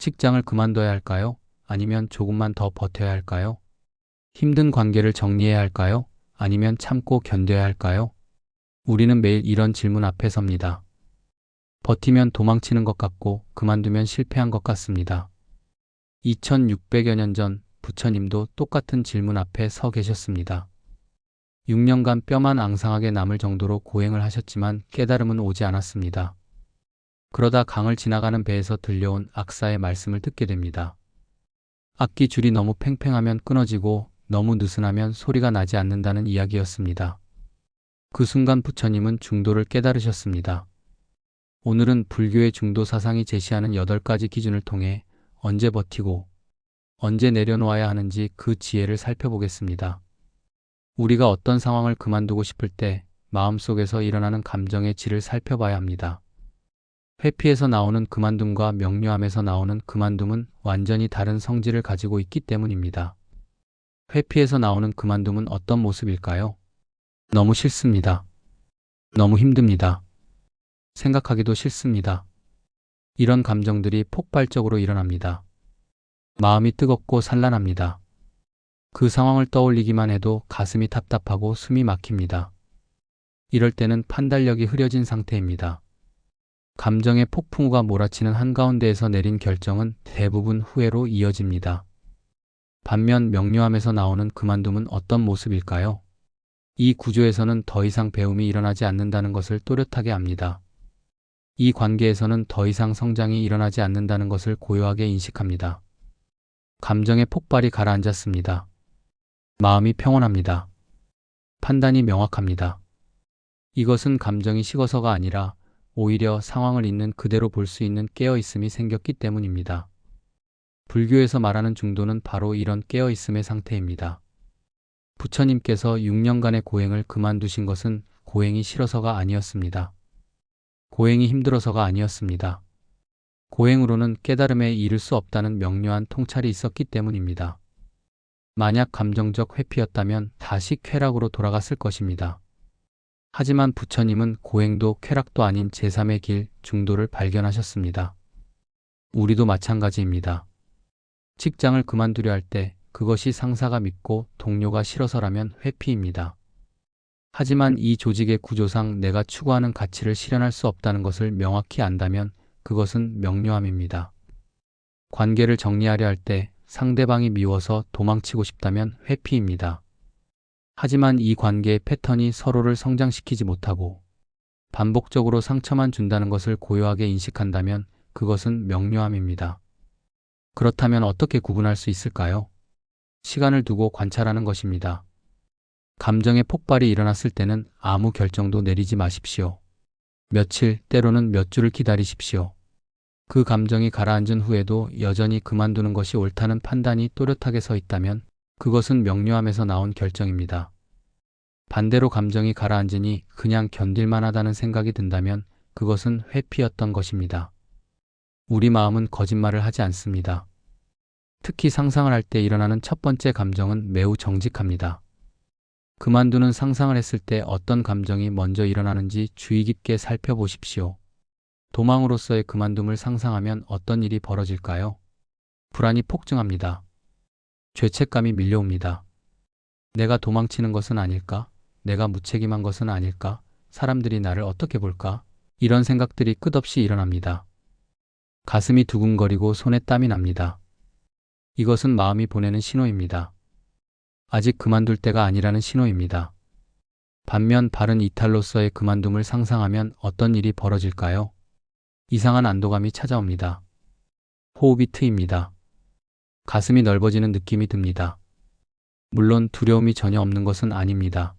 직장을 그만둬야 할까요? 아니면 조금만 더 버텨야 할까요? 힘든 관계를 정리해야 할까요? 아니면 참고 견뎌야 할까요? 우리는 매일 이런 질문 앞에 섭니다. 버티면 도망치는 것 같고 그만두면 실패한 것 같습니다. 2600여 년 전 부처님도 똑같은 질문 앞에 서 계셨습니다. 6년간 뼈만 앙상하게 남을 정도로 고행을 하셨지만 깨달음은 오지 않았습니다. 그러다 강을 지나가는 배에서 들려온 악사의 말씀을 듣게 됩니다. 악기 줄이 너무 팽팽하면 끊어지고 너무 느슨하면 소리가 나지 않는다는 이야기였습니다. 그 순간 부처님은 중도를 깨달으셨습니다. 오늘은 불교의 중도 사상이 제시하는 8가지 기준을 통해 언제 버티고 언제 내려놓아야 하는지 그 지혜를 살펴보겠습니다. 우리가 어떤 상황을 그만두고 싶을 때 마음속에서 일어나는 감정의 질을 살펴봐야 합니다. 회피에서 나오는 그만둠과 명료함에서 나오는 그만둠은 완전히 다른 성질을 가지고 있기 때문입니다. 회피에서 나오는 그만둠은 어떤 모습일까요? 너무 싫습니다. 너무 힘듭니다. 생각하기도 싫습니다. 이런 감정들이 폭발적으로 일어납니다. 마음이 뜨겁고 산란합니다. 그 상황을 떠올리기만 해도 가슴이 답답하고 숨이 막힙니다. 이럴 때는 판단력이 흐려진 상태입니다. 감정의 폭풍우가 몰아치는 한가운데에서 내린 결정은 대부분 후회로 이어집니다. 반면 명료함에서 나오는 그만둠은 어떤 모습일까요? 이 구조에서는 더 이상 배움이 일어나지 않는다는 것을 또렷하게 압니다. 이 관계에서는 더 이상 성장이 일어나지 않는다는 것을 고요하게 인식합니다. 감정의 폭발이 가라앉았습니다. 마음이 평온합니다. 판단이 명확합니다. 이것은 감정이 식어서가 아니라 오히려 상황을 있는 그대로 볼 수 있는 깨어있음이 생겼기 때문입니다. 불교에서 말하는 중도는 바로 이런 깨어있음의 상태입니다. 부처님께서 6년간의 고행을 그만두신 것은 고행이 싫어서가 아니었습니다. 고행이 힘들어서가 아니었습니다. 고행으로는 깨달음에 이를 수 없다는 명료한 통찰이 있었기 때문입니다. 만약 감정적 회피였다면 다시 쾌락으로 돌아갔을 것입니다. 하지만 부처님은 고행도 쾌락도 아닌 제3의 길, 중도를 발견하셨습니다. 우리도 마찬가지입니다. 직장을 그만두려 할 때 그것이 상사가 믿고 동료가 싫어서라면 회피입니다. 하지만 이 조직의 구조상 내가 추구하는 가치를 실현할 수 없다는 것을 명확히 안다면 그것은 명료함입니다. 관계를 정리하려 할 때 상대방이 미워서 도망치고 싶다면 회피입니다. 하지만 이 관계의 패턴이 서로를 성장시키지 못하고 반복적으로 상처만 준다는 것을 고요하게 인식한다면 그것은 명료함입니다. 그렇다면 어떻게 구분할 수 있을까요? 시간을 두고 관찰하는 것입니다. 감정의 폭발이 일어났을 때는 아무 결정도 내리지 마십시오. 며칠, 때로는 몇 주를 기다리십시오. 그 감정이 가라앉은 후에도 여전히 그만두는 것이 옳다는 판단이 또렷하게 서 있다면 그것은 명료함에서 나온 결정입니다. 반대로 감정이 가라앉으니 그냥 견딜만 하다는 생각이 든다면 그것은 회피였던 것입니다. 우리 마음은 거짓말을 하지 않습니다. 특히 상상을 할 때 일어나는 첫 번째 감정은 매우 정직합니다. 그만두는 상상을 했을 때 어떤 감정이 먼저 일어나는지 주의 깊게 살펴보십시오. 도망으로서의 그만둠을 상상하면 어떤 일이 벌어질까요? 불안이 폭증합니다. 죄책감이 밀려옵니다. 내가 도망치는 것은 아닐까? 내가 무책임한 것은 아닐까? 사람들이 나를 어떻게 볼까? 이런 생각들이 끝없이 일어납니다. 가슴이 두근거리고 손에 땀이 납니다. 이것은 마음이 보내는 신호입니다. 아직 그만둘 때가 아니라는 신호입니다. 반면 바른 이탈로서의 그만둠을 상상하면 어떤 일이 벌어질까요? 이상한 안도감이 찾아옵니다. 호흡이 트입니다. 가슴이 넓어지는 느낌이 듭니다. 물론 두려움이 전혀 없는 것은 아닙니다.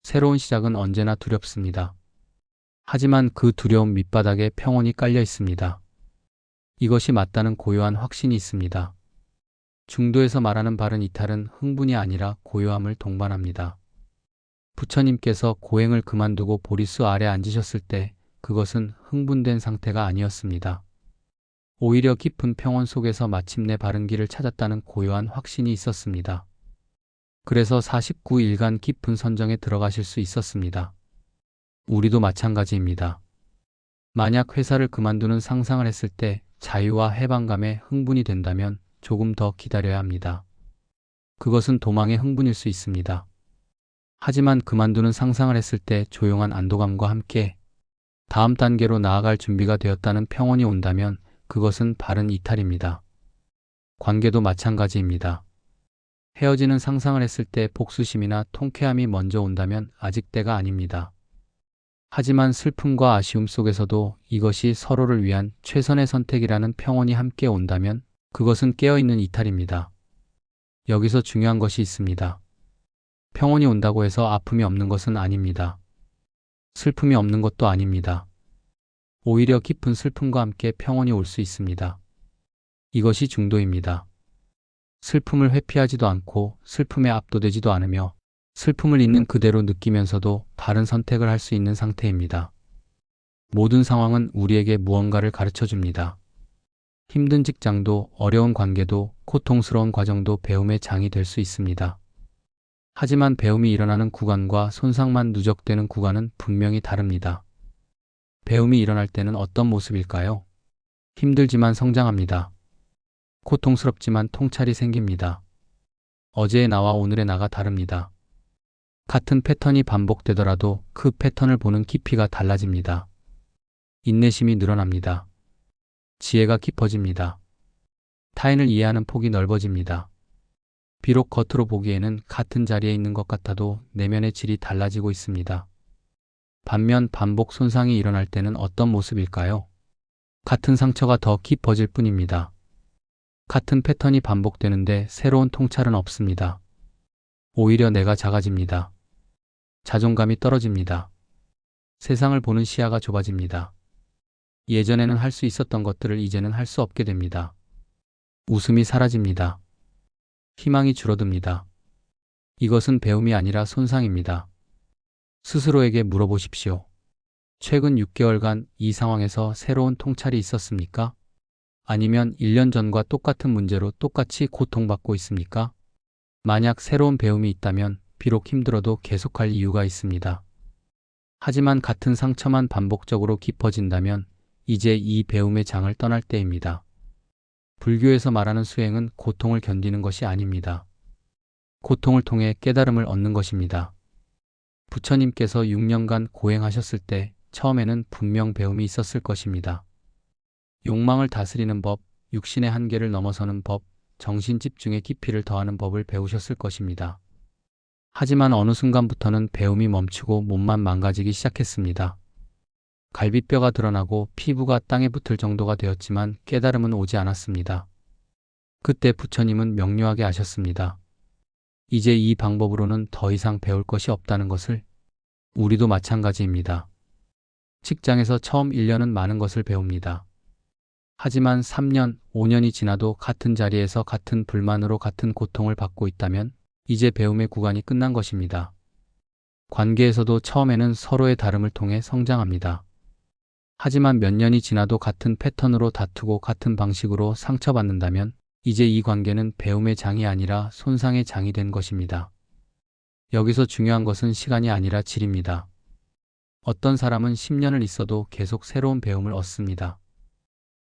새로운 시작은 언제나 두렵습니다. 하지만 그 두려움 밑바닥에 평온이 깔려 있습니다. 이것이 맞다는 고요한 확신이 있습니다. 중도에서 말하는 바른 이탈은 흥분이 아니라 고요함을 동반합니다. 부처님께서 고행을 그만두고 보리수 아래 앉으셨을 때 그것은 흥분된 상태가 아니었습니다. 오히려 깊은 평온 속에서 마침내 바른 길을 찾았다는 고요한 확신이 있었습니다. 그래서 49일간 깊은 선정에 들어가실 수 있었습니다. 우리도 마찬가지입니다. 만약 회사를 그만두는 상상을 했을 때 자유와 해방감에 흥분이 된다면 조금 더 기다려야 합니다. 그것은 도망의 흥분일 수 있습니다. 하지만 그만두는 상상을 했을 때 조용한 안도감과 함께 다음 단계로 나아갈 준비가 되었다는 평온이 온다면 그것은 바른 이탈입니다. 관계도 마찬가지입니다. 헤어지는 상상을 했을 때 복수심이나 통쾌함이 먼저 온다면 아직 때가 아닙니다. 하지만 슬픔과 아쉬움 속에서도 이것이 서로를 위한 최선의 선택이라는 평온이 함께 온다면 그것은 깨어있는 이탈입니다. 여기서 중요한 것이 있습니다. 평온이 온다고 해서 아픔이 없는 것은 아닙니다. 슬픔이 없는 것도 아닙니다. 오히려 깊은 슬픔과 함께 평온이 올 수 있습니다. 이것이 중도입니다. 슬픔을 회피하지도 않고 슬픔에 압도되지도 않으며 슬픔을 있는 그대로 느끼면서도 다른 선택을 할 수 있는 상태입니다. 모든 상황은 우리에게 무언가를 가르쳐 줍니다. 힘든 직장도 어려운 관계도 고통스러운 과정도 배움의 장이 될 수 있습니다. 하지만 배움이 일어나는 구간과 손상만 누적되는 구간은 분명히 다릅니다. 배움이 일어날 때는 어떤 모습일까요? 힘들지만 성장합니다. 고통스럽지만 통찰이 생깁니다. 어제의 나와 오늘의 나가 다릅니다. 같은 패턴이 반복되더라도 그 패턴을 보는 깊이가 달라집니다. 인내심이 늘어납니다. 지혜가 깊어집니다. 타인을 이해하는 폭이 넓어집니다. 비록 겉으로 보기에는 같은 자리에 있는 것 같아도 내면의 질이 달라지고 있습니다. 반면 반복 손상이 일어날 때는 어떤 모습일까요? 같은 상처가 더 깊어질 뿐입니다. 같은 패턴이 반복되는데 새로운 통찰은 없습니다. 오히려 내가 작아집니다. 자존감이 떨어집니다. 세상을 보는 시야가 좁아집니다. 예전에는 할 수 있었던 것들을 이제는 할 수 없게 됩니다. 웃음이 사라집니다. 희망이 줄어듭니다. 이것은 배움이 아니라 손상입니다. 스스로에게 물어보십시오. 최근 6개월간 이 상황에서 새로운 통찰이 있었습니까? 아니면 1년 전과 똑같은 문제로 똑같이 고통받고 있습니까? 만약 새로운 배움이 있다면 비록 힘들어도 계속할 이유가 있습니다. 하지만 같은 상처만 반복적으로 깊어진다면 이제 이 배움의 장을 떠날 때입니다. 불교에서 말하는 수행은 고통을 견디는 것이 아닙니다. 고통을 통해 깨달음을 얻는 것입니다. 부처님께서 6년간 고행하셨을 때 처음에는 분명 배움이 있었을 것입니다. 욕망을 다스리는 법, 육신의 한계를 넘어서는 법, 정신 집중의 깊이를 더하는 법을 배우셨을 것입니다. 하지만 어느 순간부터는 배움이 멈추고 몸만 망가지기 시작했습니다. 갈비뼈가 드러나고 피부가 땅에 붙을 정도가 되었지만 깨달음은 오지 않았습니다. 그때 부처님은 명료하게 아셨습니다. 이제 이 방법으로는 더 이상 배울 것이 없다는 것을. 우리도 마찬가지입니다. 직장에서 처음 1년은 많은 것을 배웁니다. 하지만 3년, 5년이 지나도 같은 자리에서 같은 불만으로 같은 고통을 받고 있다면 이제 배움의 구간이 끝난 것입니다. 관계에서도 처음에는 서로의 다름을 통해 성장합니다. 하지만 몇 년이 지나도 같은 패턴으로 다투고 같은 방식으로 상처받는다면 이제 이 관계는 배움의 장이 아니라 손상의 장이 된 것입니다. 여기서 중요한 것은 시간이 아니라 질입니다. 어떤 사람은 10년을 있어도 계속 새로운 배움을 얻습니다.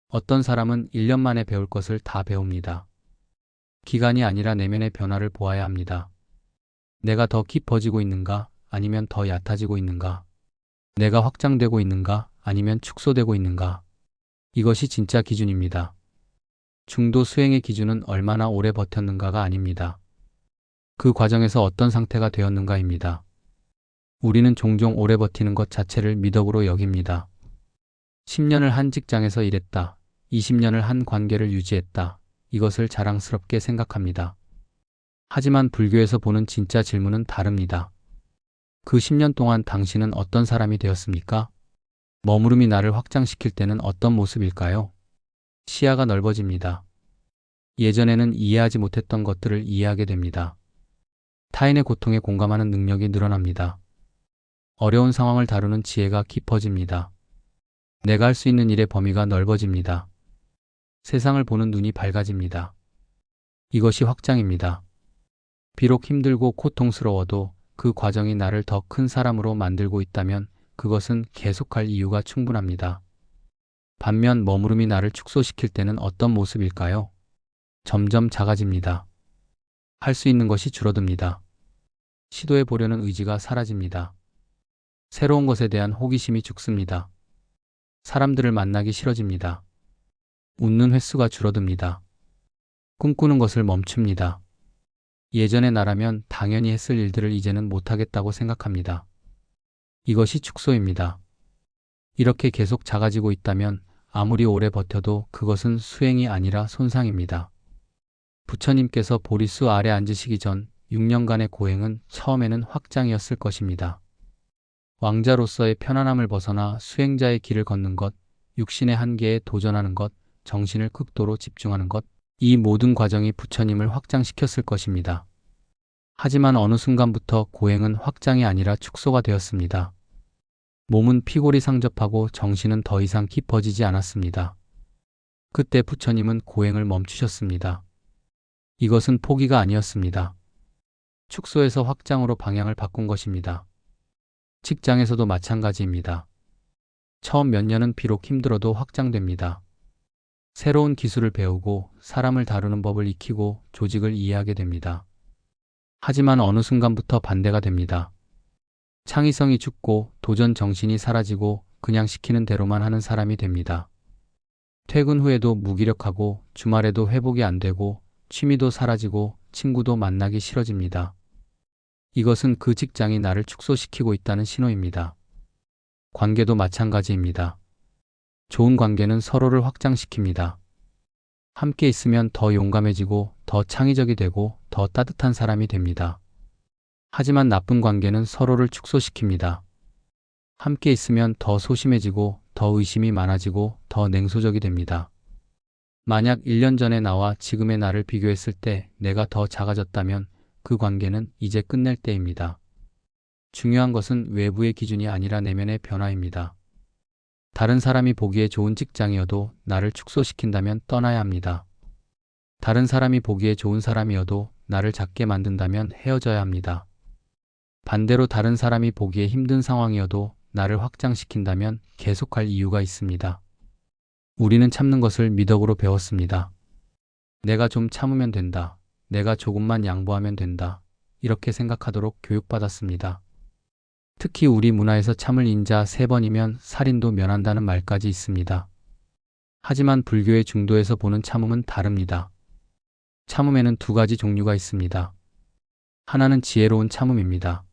어떤 사람은 1년 만에 배울 것을 다 배웁니다. 기간이 아니라 내면의 변화를 보아야 합니다. 내가 더 깊어지고 있는가 아니면 더 얕아지고 있는가? 내가 확장되고 있는가 아니면 축소되고 있는가? 이것이 진짜 기준입니다. 중도 수행의 기준은 얼마나 오래 버텼는가가 아닙니다. 그 과정에서 어떤 상태가 되었는가입니다. 우리는 종종 오래 버티는 것 자체를 미덕으로 여깁니다. 10년을 한 직장에서 일했다. 20년을 한 관계를 유지했다. 이것을 자랑스럽게 생각합니다. 하지만 불교에서 보는 진짜 질문은 다릅니다. 그 10년 동안 당신은 어떤 사람이 되었습니까? 머무름이 나를 확장시킬 때는 어떤 모습일까요? 시야가 넓어집니다. 예전에는 이해하지 못했던 것들을 이해하게 됩니다. 타인의 고통에 공감하는 능력이 늘어납니다. 어려운 상황을 다루는 지혜가 깊어집니다. 내가 할 수 있는 일의 범위가 넓어집니다. 세상을 보는 눈이 밝아집니다. 이것이 확장입니다. 비록 힘들고 고통스러워도 그 과정이 나를 더 큰 사람으로 만들고 있다면 그것은 계속할 이유가 충분합니다. 반면 머무름이 나를 축소시킬 때는 어떤 모습일까요? 점점 작아집니다. 할 수 있는 것이 줄어듭니다. 시도해 보려는 의지가 사라집니다. 새로운 것에 대한 호기심이 죽습니다. 사람들을 만나기 싫어집니다. 웃는 횟수가 줄어듭니다. 꿈꾸는 것을 멈춥니다. 예전의 나라면 당연히 했을 일들을 이제는 못하겠다고 생각합니다. 이것이 축소입니다. 이렇게 계속 작아지고 있다면 아무리 오래 버텨도 그것은 수행이 아니라 손상입니다. 부처님께서 보리수 아래 앉으시기 전 6년간의 고행은 처음에는 확장이었을 것입니다. 왕자로서의 편안함을 벗어나 수행자의 길을 걷는 것, 육신의 한계에 도전하는 것, 정신을 극도로 집중하는 것, 이 모든 과정이 부처님을 확장시켰을 것입니다. 하지만 어느 순간부터 고행은 확장이 아니라 축소가 되었습니다. 몸은 피골이 상접하고 정신은 더 이상 깊어지지 않았습니다. 그때 부처님은 고행을 멈추셨습니다. 이것은 포기가 아니었습니다. 축소에서 확장으로 방향을 바꾼 것입니다. 직장에서도 마찬가지입니다. 처음 몇 년은 비록 힘들어도 확장됩니다. 새로운 기술을 배우고 사람을 다루는 법을 익히고 조직을 이해하게 됩니다. 하지만 어느 순간부터 반대가 됩니다. 창의성이 죽고 도전 정신이 사라지고 그냥 시키는 대로만 하는 사람이 됩니다. 퇴근 후에도 무기력하고 주말에도 회복이 안 되고 취미도 사라지고 친구도 만나기 싫어집니다. 이것은 그 직장이 나를 축소시키고 있다는 신호입니다. 관계도 마찬가지입니다. 좋은 관계는 서로를 확장시킵니다. 함께 있으면 더 용감해지고 더 창의적이 되고 더 따뜻한 사람이 됩니다. 하지만 나쁜 관계는 서로를 축소시킵니다. 함께 있으면 더 소심해지고 더 의심이 많아지고 더 냉소적이 됩니다. 만약 1년 전의 나와 지금의 나를 비교했을 때 내가 더 작아졌다면 그 관계는 이제 끝낼 때입니다. 중요한 것은 외부의 기준이 아니라 내면의 변화입니다. 다른 사람이 보기에 좋은 직장이어도 나를 축소시킨다면 떠나야 합니다. 다른 사람이 보기에 좋은 사람이어도 나를 작게 만든다면 헤어져야 합니다. 반대로 다른 사람이 보기에 힘든 상황이어도 나를 확장시킨다면 계속할 이유가 있습니다. 우리는 참는 것을 미덕으로 배웠습니다. 내가 좀 참으면 된다. 내가 조금만 양보하면 된다. 이렇게 생각하도록 교육받았습니다. 특히 우리 문화에서 참을 인자 3번이면 살인도 면한다는 말까지 있습니다. 하지만 불교의 중도에서 보는 참음은 다릅니다. 참음에는 2가지 종류가 있습니다. 하나는 지혜로운 참음입니다.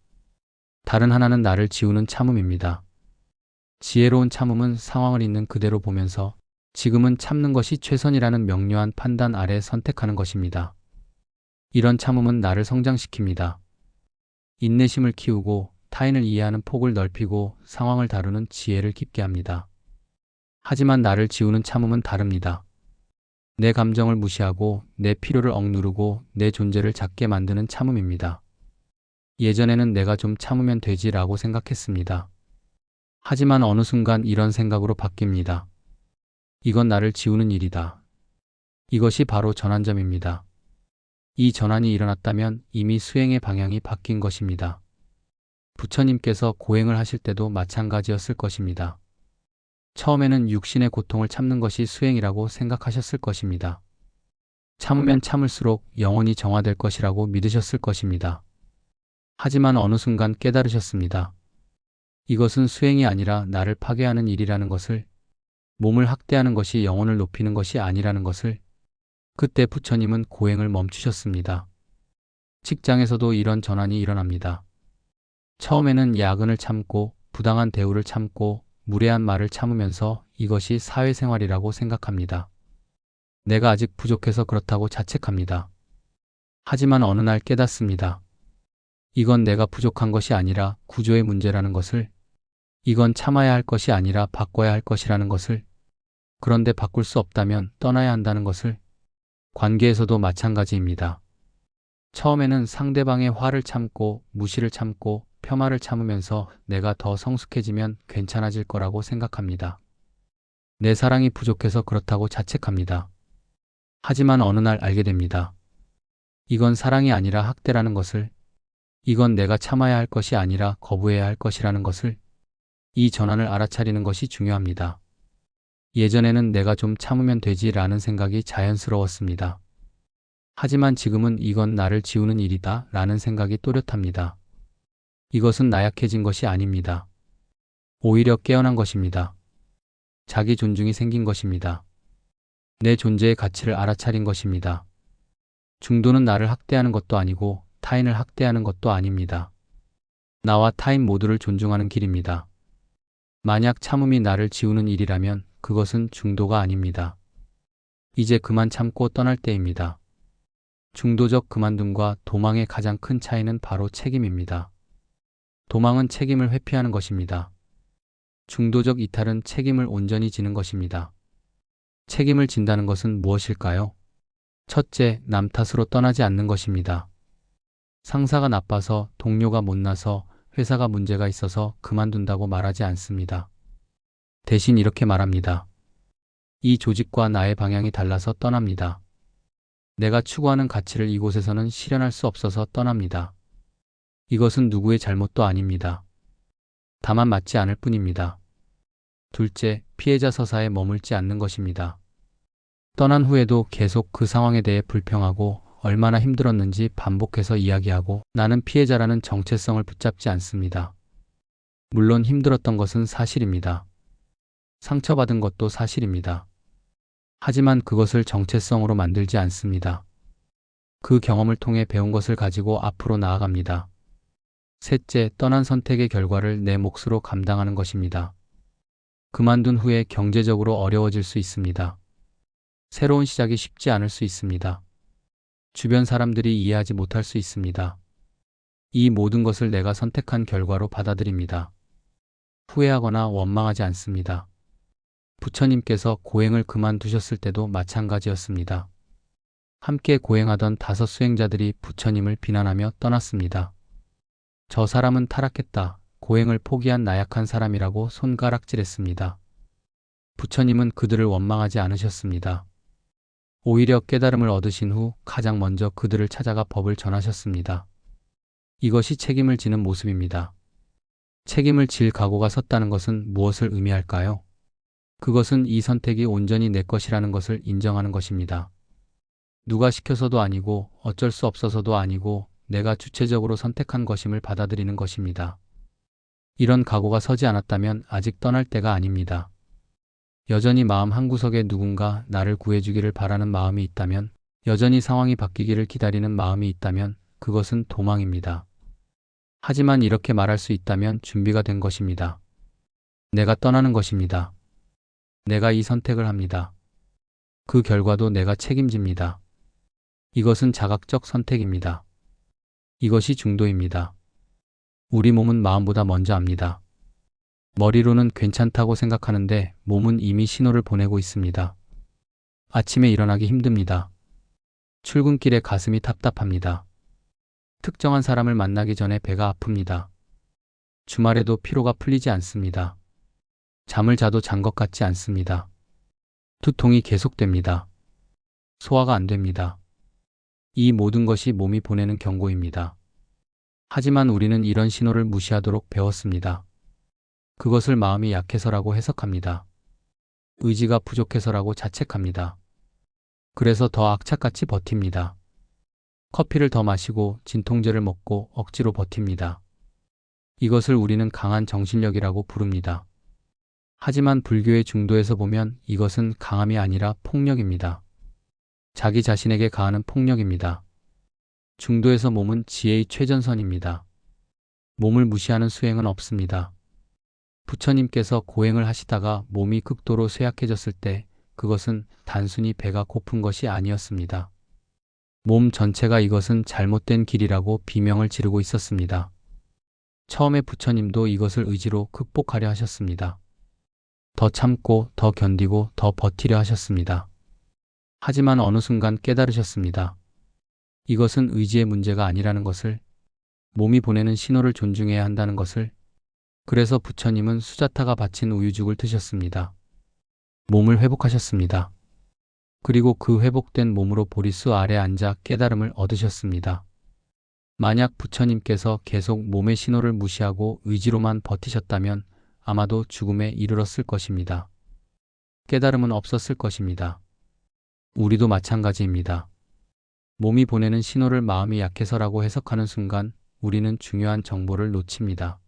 다른 하나는 나를 지우는 참음입니다. 지혜로운 참음은 상황을 있는 그대로 보면서 지금은 참는 것이 최선이라는 명료한 판단 아래 선택하는 것입니다. 이런 참음은 나를 성장시킵니다. 인내심을 키우고 타인을 이해하는 폭을 넓히고 상황을 다루는 지혜를 깊게 합니다. 하지만 나를 지우는 참음은 다릅니다. 내 감정을 무시하고 내 필요를 억누르고 내 존재를 작게 만드는 참음입니다. 예전에는 내가 좀 참으면 되지라고 생각했습니다. 하지만 어느 순간 이런 생각으로 바뀝니다. 이건 나를 지우는 일이다. 이것이 바로 전환점입니다. 이 전환이 일어났다면 이미 수행의 방향이 바뀐 것입니다. 부처님께서 고행을 하실 때도 마찬가지였을 것입니다. 처음에는 육신의 고통을 참는 것이 수행이라고 생각하셨을 것입니다. 참으면 참을수록 영혼이 정화될 것이라고 믿으셨을 것입니다. 하지만 어느 순간 깨달으셨습니다. 이것은 수행이 아니라 나를 파괴하는 일이라는 것을, 몸을 학대하는 것이 영혼을 높이는 것이 아니라는 것을. 그때 부처님은 고행을 멈추셨습니다. 직장에서도 이런 전환이 일어납니다. 처음에는 야근을 참고 부당한 대우를 참고 무례한 말을 참으면서 이것이 사회생활이라고 생각합니다. 내가 아직 부족해서 그렇다고 자책합니다. 하지만 어느 날 깨닫습니다. 이건 내가 부족한 것이 아니라 구조의 문제라는 것을, 이건 참아야 할 것이 아니라 바꿔야 할 것이라는 것을, 그런데 바꿀 수 없다면 떠나야 한다는 것을. 관계에서도 마찬가지입니다. 처음에는 상대방의 화를 참고 무시를 참고 폄하를 참으면서 내가 더 성숙해지면 괜찮아질 거라고 생각합니다. 내 사랑이 부족해서 그렇다고 자책합니다. 하지만 어느 날 알게 됩니다. 이건 사랑이 아니라 학대라는 것을, 이건 내가 참아야 할 것이 아니라 거부해야 할 것이라는 것을. 이 전환을 알아차리는 것이 중요합니다. 예전에는 내가 좀 참으면 되지라는 생각이 자연스러웠습니다. 하지만 지금은 이건 나를 지우는 일이다 라는 생각이 또렷합니다. 이것은 나약해진 것이 아닙니다. 오히려 깨어난 것입니다. 자기 존중이 생긴 것입니다. 내 존재의 가치를 알아차린 것입니다. 중도는 나를 학대하는 것도 아니고 타인을 학대하는 것도 아닙니다. 나와 타인 모두를 존중하는 길입니다. 만약 참음이 나를 지우는 일이라면 그것은 중도가 아닙니다. 이제 그만 참고 떠날 때입니다. 중도적 그만둠과 도망의 가장 큰 차이는 바로 책임입니다. 도망은 책임을 회피하는 것입니다. 중도적 이탈은 책임을 온전히 지는 것입니다. 책임을 진다는 것은 무엇일까요? 첫째, 남 탓으로 떠나지 않는 것입니다. 상사가 나빠서, 동료가 못나서, 회사가 문제가 있어서 그만둔다고 말하지 않습니다. 대신 이렇게 말합니다. 이 조직과 나의 방향이 달라서 떠납니다. 내가 추구하는 가치를 이곳에서는 실현할 수 없어서 떠납니다. 이것은 누구의 잘못도 아닙니다. 다만 맞지 않을 뿐입니다. 둘째, 피해자 서사에 머물지 않는 것입니다. 떠난 후에도 계속 그 상황에 대해 불평하고 얼마나 힘들었는지 반복해서 이야기하고 나는 피해자라는 정체성을 붙잡지 않습니다. 물론 힘들었던 것은 사실입니다. 상처받은 것도 사실입니다. 하지만 그것을 정체성으로 만들지 않습니다. 그 경험을 통해 배운 것을 가지고 앞으로 나아갑니다. 셋째, 떠난 선택의 결과를 내 몫으로 감당하는 것입니다. 그만둔 후에 경제적으로 어려워질 수 있습니다. 새로운 시작이 쉽지 않을 수 있습니다. 주변 사람들이 이해하지 못할 수 있습니다. 이 모든 것을 내가 선택한 결과로 받아들입니다. 후회하거나 원망하지 않습니다. 부처님께서 고행을 그만두셨을 때도 마찬가지였습니다. 함께 고행하던 5 수행자들이 부처님을 비난하며 떠났습니다. 저 사람은 타락했다. 고행을 포기한 나약한 사람이라고 손가락질했습니다. 부처님은 그들을 원망하지 않으셨습니다. 오히려 깨달음을 얻으신 후 가장 먼저 그들을 찾아가 법을 전하셨습니다. 이것이 책임을 지는 모습입니다. 책임을 질 각오가 섰다는 것은 무엇을 의미할까요? 그것은 이 선택이 온전히 내 것이라는 것을 인정하는 것입니다. 누가 시켜서도 아니고 어쩔 수 없어서도 아니고 내가 주체적으로 선택한 것임을 받아들이는 것입니다. 이런 각오가 서지 않았다면 아직 떠날 때가 아닙니다. 여전히 마음 한구석에 누군가 나를 구해주기를 바라는 마음이 있다면, 여전히 상황이 바뀌기를 기다리는 마음이 있다면 그것은 도망입니다. 하지만 이렇게 말할 수 있다면 준비가 된 것입니다. 내가 떠나는 것입니다. 내가 이 선택을 합니다. 그 결과도 내가 책임집니다. 이것은 자각적 선택입니다. 이것이 중도입니다. 우리 몸은 마음보다 먼저 압니다. 머리로는 괜찮다고 생각하는데 몸은 이미 신호를 보내고 있습니다. 아침에 일어나기 힘듭니다. 출근길에 가슴이 답답합니다. 특정한 사람을 만나기 전에 배가 아픕니다. 주말에도 피로가 풀리지 않습니다. 잠을 자도 잔 것 같지 않습니다. 두통이 계속됩니다. 소화가 안 됩니다. 이 모든 것이 몸이 보내는 경고입니다. 하지만 우리는 이런 신호를 무시하도록 배웠습니다. 그것을 마음이 약해서라고 해석합니다. 의지가 부족해서라고 자책합니다. 그래서 더 악착같이 버팁니다. 커피를 더 마시고 진통제를 먹고 억지로 버팁니다. 이것을 우리는 강한 정신력이라고 부릅니다. 하지만 불교의 중도에서 보면 이것은 강함이 아니라 폭력입니다. 자기 자신에게 가하는 폭력입니다. 중도에서 몸은 지혜의 최전선입니다. 몸을 무시하는 수행은 없습니다. 부처님께서 고행을 하시다가 몸이 극도로 쇠약해졌을 때 그것은 단순히 배가 고픈 것이 아니었습니다. 몸 전체가 이것은 잘못된 길이라고 비명을 지르고 있었습니다. 처음에 부처님도 이것을 의지로 극복하려 하셨습니다. 더 참고, 더 견디고, 더 버티려 하셨습니다. 하지만 어느 순간 깨달으셨습니다. 이것은 의지의 문제가 아니라는 것을, 몸이 보내는 신호를 존중해야 한다는 것을. 그래서 부처님은 수자타가 바친 우유죽을 드셨습니다. 몸을 회복하셨습니다. 그리고 그 회복된 몸으로 보리수 아래 앉아 깨달음을 얻으셨습니다. 만약 부처님께서 계속 몸의 신호를 무시하고 의지로만 버티셨다면 아마도 죽음에 이르렀을 것입니다. 깨달음은 없었을 것입니다. 우리도 마찬가지입니다. 몸이 보내는 신호를 마음이 약해서라고 해석하는 순간 우리는 중요한 정보를 놓칩니다.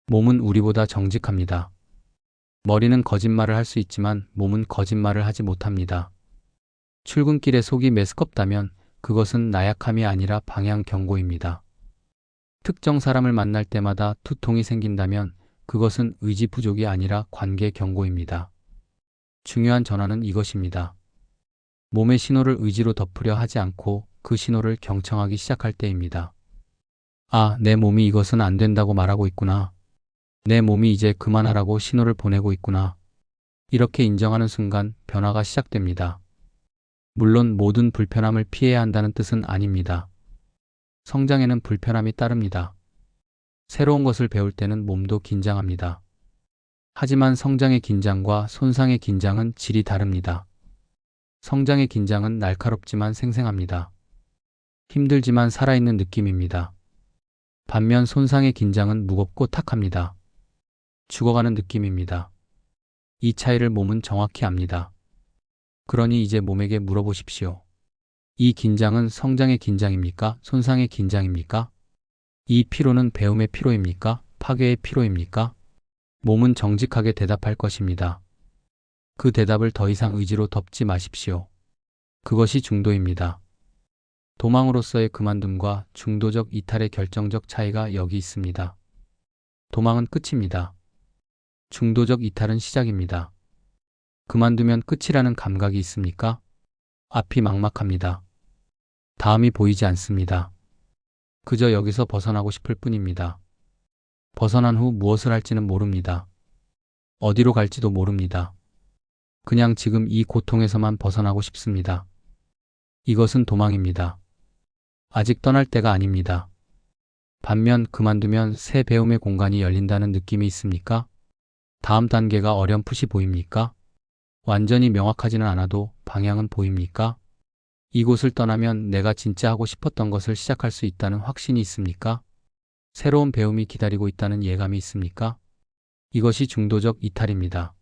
몸은 우리보다 정직합니다. 머리는 거짓말을 할 수 있지만 몸은 거짓말을 하지 못합니다. 출근길에 속이 메스껍다면 그것은 나약함이 아니라 방향 경고입니다. 특정 사람을 만날 때마다 두통이 생긴다면 그것은 의지 부족이 아니라 관계 경고입니다. 중요한 전환은 이것입니다. 몸의 신호를 의지로 덮으려 하지 않고 그 신호를 경청하기 시작할 때입니다. 아, 내 몸이 이것은 안 된다고 말하고 있구나. 내 몸이 이제 그만하라고 신호를 보내고 있구나. 이렇게 인정하는 순간 변화가 시작됩니다. 물론 모든 불편함을 피해야 한다는 뜻은 아닙니다. 성장에는 불편함이 따릅니다. 새로운 것을 배울 때는 몸도 긴장합니다. 하지만 성장의 긴장과 손상의 긴장은 질이 다릅니다. 성장의 긴장은 날카롭지만 생생합니다. 힘들지만 살아있는 느낌입니다. 반면 손상의 긴장은 무겁고 탁합니다. 죽어가는 느낌입니다. 이 차이를 몸은 정확히 압니다. 그러니 이제 몸에게 물어보십시오. 이 긴장은 성장의 긴장입니까? 손상의 긴장입니까? 이 피로는 배움의 피로입니까? 파괴의 피로입니까? 몸은 정직하게 대답할 것입니다. 그 대답을 더 이상 의지로 덮지 마십시오. 그것이 중도입니다. 도망으로서의 그만둠과 중도적 이탈의 결정적 차이가 여기 있습니다. 도망은 끝입니다. 중도적 이탈은 시작입니다. 그만두면 끝이라는 감각이 있습니까? 앞이 막막합니다. 다음이 보이지 않습니다. 그저 여기서 벗어나고 싶을 뿐입니다. 벗어난 후 무엇을 할지는 모릅니다. 어디로 갈지도 모릅니다. 그냥 지금 이 고통에서만 벗어나고 싶습니다. 이것은 도망입니다. 아직 떠날 때가 아닙니다. 반면 그만두면 새 배움의 공간이 열린다는 느낌이 있습니까? 다음 단계가 어렴풋이 보입니까? 완전히 명확하지는 않아도 방향은 보입니까? 이곳을 떠나면 내가 진짜 하고 싶었던 것을 시작할 수 있다는 확신이 있습니까? 새로운 배움이 기다리고 있다는 예감이 있습니까? 이것이 중도적 이탈입니다.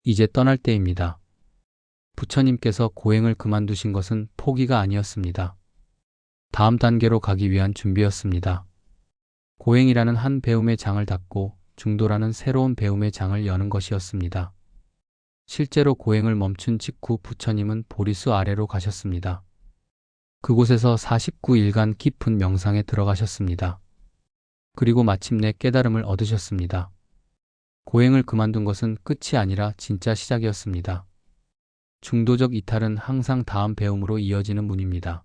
이제 떠날 때입니다. 부처님께서 고행을 그만두신 것은 포기가 아니었습니다. 다음 단계로 가기 위한 준비였습니다. 고행이라는 한 배움의 장을 닫고 중도라는 새로운 배움의 장을 여는 것이었습니다. 실제로 고행을 멈춘 직후 부처님은 보리수 아래로 가셨습니다. 그곳에서 49일간 깊은 명상에 들어가셨습니다. 그리고 마침내 깨달음을 얻으셨습니다. 고행을 그만둔 것은 끝이 아니라 진짜 시작이었습니다. 중도적 이탈은 항상 다음 배움으로 이어지는 문입니다.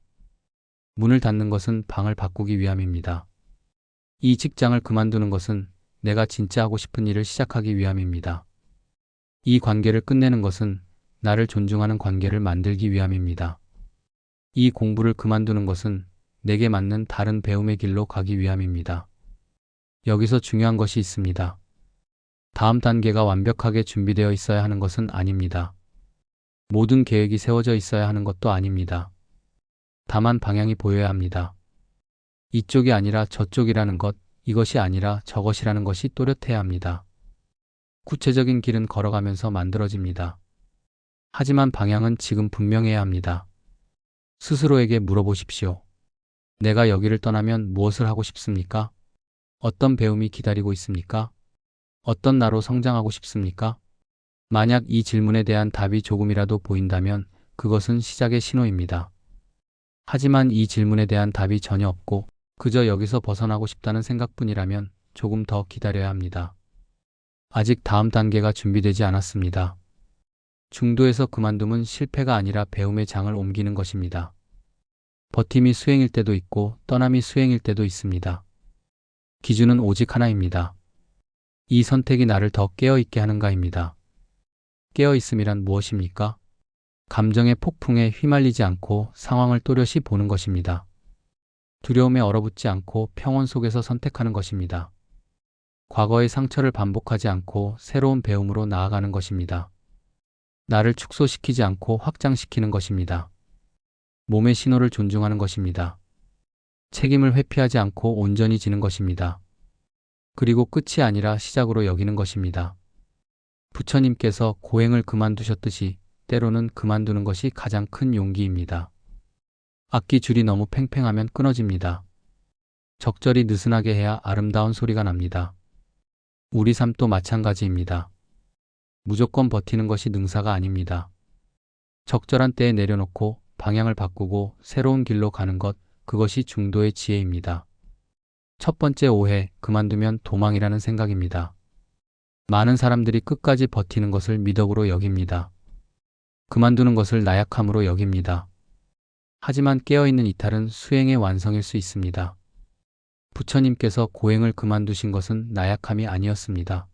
문을 닫는 것은 방을 바꾸기 위함입니다. 이 직장을 그만두는 것은 내가 진짜 하고 싶은 일을 시작하기 위함입니다. 이 관계를 끝내는 것은 나를 존중하는 관계를 만들기 위함입니다. 이 공부를 그만두는 것은 내게 맞는 다른 배움의 길로 가기 위함입니다. 여기서 중요한 것이 있습니다. 다음 단계가 완벽하게 준비되어 있어야 하는 것은 아닙니다. 모든 계획이 세워져 있어야 하는 것도 아닙니다. 다만 방향이 보여야 합니다. 이쪽이 아니라 저쪽이라는 것, 이것이 아니라 저것이라는 것이 또렷해야 합니다. 구체적인 길은 걸어가면서 만들어집니다. 하지만 방향은 지금 분명해야 합니다. 스스로에게 물어보십시오. 내가 여기를 떠나면 무엇을 하고 싶습니까? 어떤 배움이 기다리고 있습니까? 어떤 나로 성장하고 싶습니까? 만약 이 질문에 대한 답이 조금이라도 보인다면 그것은 시작의 신호입니다. 하지만 이 질문에 대한 답이 전혀 없고 그저 여기서 벗어나고 싶다는 생각뿐이라면 조금 더 기다려야 합니다. 아직 다음 단계가 준비되지 않았습니다. 중도에서 그만둠은 실패가 아니라 배움의 장을 옮기는 것입니다. 버팀이 수행일 때도 있고 떠남이 수행일 때도 있습니다. 기준은 오직 하나입니다. 이 선택이 나를 더 깨어있게 하는가입니다. 깨어있음이란 무엇입니까? 감정의 폭풍에 휘말리지 않고 상황을 또렷이 보는 것입니다. 두려움에 얼어붙지 않고 평온 속에서 선택하는 것입니다. 과거의 상처를 반복하지 않고 새로운 배움으로 나아가는 것입니다. 나를 축소시키지 않고 확장시키는 것입니다. 몸의 신호를 존중하는 것입니다. 책임을 회피하지 않고 온전히 지는 것입니다. 그리고 끝이 아니라 시작으로 여기는 것입니다. 부처님께서 고행을 그만두셨듯이 때로는 그만두는 것이 가장 큰 용기입니다. 악기 줄이 너무 팽팽하면 끊어집니다. 적절히 느슨하게 해야 아름다운 소리가 납니다. 우리 삶도 마찬가지입니다. 무조건 버티는 것이 능사가 아닙니다. 적절한 때에 내려놓고 방향을 바꾸고 새로운 길로 가는 것, 그것이 중도의 지혜입니다. 첫 번째 오해, 그만두면 도망이라는 생각입니다. 많은 사람들이 끝까지 버티는 것을 미덕으로 여깁니다. 그만두는 것을 나약함으로 여깁니다. 하지만 깨어있는 이탈은 수행의 완성일 수 있습니다. 부처님께서 고행을 그만두신 것은 나약함이 아니었습니다.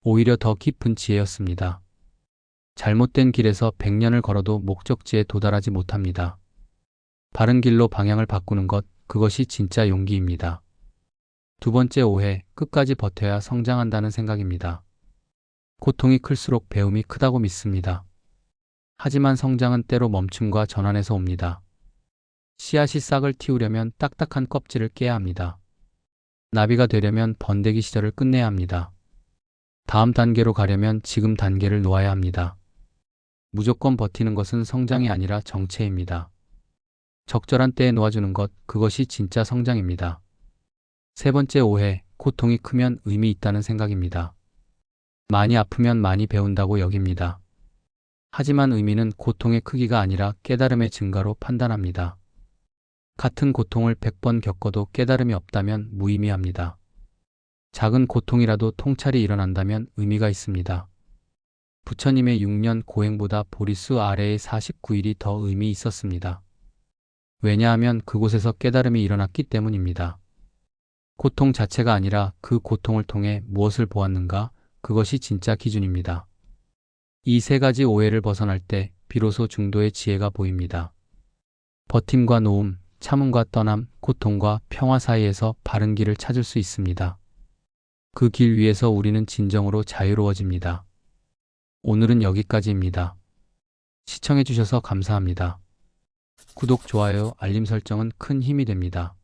오히려 더 깊은 지혜였습니다. 잘못된 길에서 100년을 걸어도 목적지에 도달하지 못합니다. 바른 길로 방향을 바꾸는 것, 그것이 진짜 용기입니다. 두 번째 오해, 끝까지 버텨야 성장한다는 생각입니다. 고통이 클수록 배움이 크다고 믿습니다. 하지만 성장은 때로 멈춤과 전환에서 옵니다. 씨앗이 싹을 틔우려면 딱딱한 껍질을 깨야 합니다. 나비가 되려면 번데기 시절을 끝내야 합니다. 다음 단계로 가려면 지금 단계를 놓아야 합니다. 무조건 버티는 것은 성장이 아니라 정체입니다. 적절한 때에 놓아주는 것, 그것이 진짜 성장입니다. 세 번째 오해, 고통이 크면 의미 있다는 생각입니다. 많이 아프면 많이 배운다고 여깁니다. 하지만 의미는 고통의 크기가 아니라 깨달음의 증가로 판단합니다. 같은 고통을 100번 겪어도 깨달음이 없다면 무의미합니다. 작은 고통이라도 통찰이 일어난다면 의미가 있습니다. 부처님의 6년 고행보다 보리수 아래의 49일이 더 의미 있었습니다. 왜냐하면 그곳에서 깨달음이 일어났기 때문입니다. 고통 자체가 아니라 그 고통을 통해 무엇을 보았는가, 그것이 진짜 기준입니다. 이 세 가지 오해를 벗어날 때 비로소 중도의 지혜가 보입니다. 버팀과 놓음, 참음과 떠남, 고통과 평화 사이에서 바른 길을 찾을 수 있습니다. 그 길 위에서 우리는 진정으로 자유로워집니다. 오늘은 여기까지입니다. 시청해주셔서 감사합니다. 구독, 좋아요, 알림 설정은 큰 힘이 됩니다.